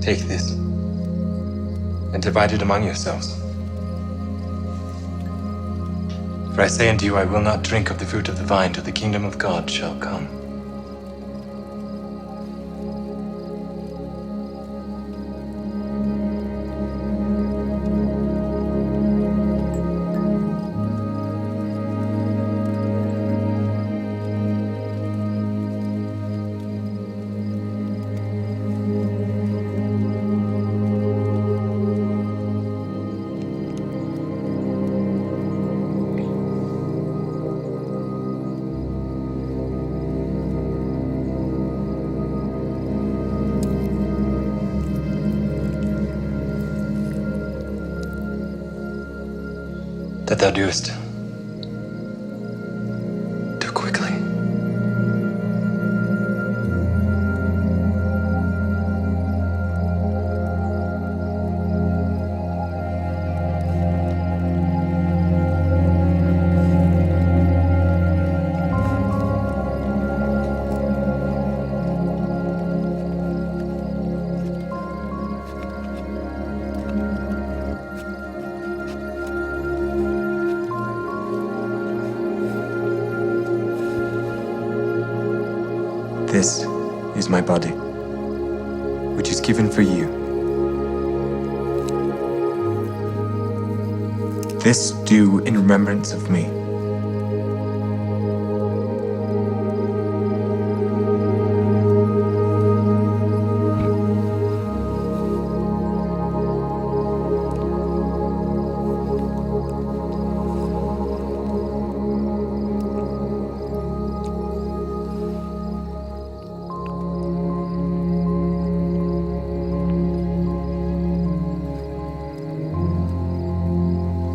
Take this and divide it among yourselves. For I say unto you, I will not drink of the fruit of the vine till the kingdom of God shall come. That thou doest, do quickly. This is my body, which is given for you. This do in remembrance of me.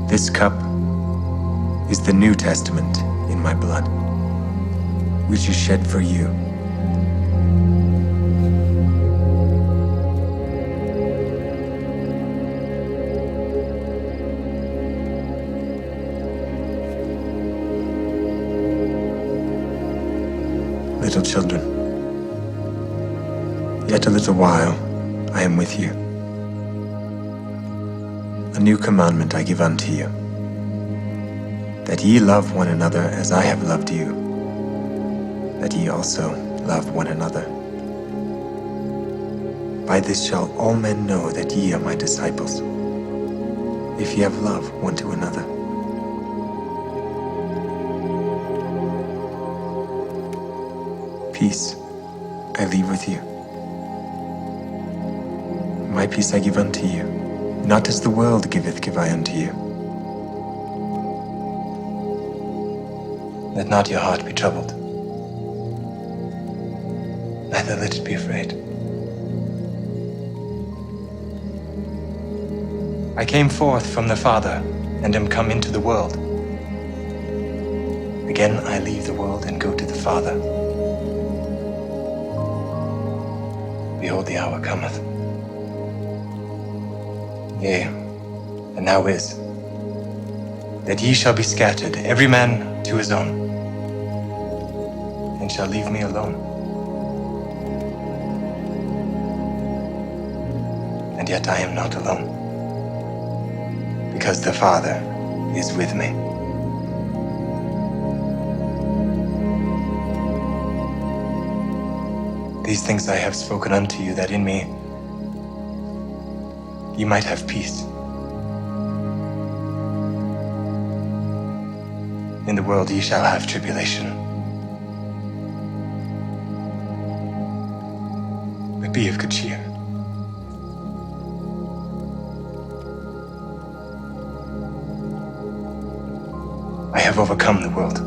This cup is the New Testament in my blood, which is shed for you. Little children, yet a little while I am with you. A new commandment I give unto you, that ye love one another as I have loved you, that ye also love one another. By this shall all men know that ye are my disciples, if ye have love one to another. Peace I leave with you. My peace I give unto you. Not as the world giveth, give I unto you. Let not your heart be troubled, neither let it be afraid. I came forth from the Father, and am come into the world. Again I leave the world and go to the Father. Behold, the hour cometh. Yea, and now is, that ye shall be scattered, every man to his own, and shall leave me alone. And yet I am not alone, because the Father is with me. These things I have spoken unto you, that in me ye might have peace. In the world ye shall have tribulation. But be of good cheer. I have overcome the world.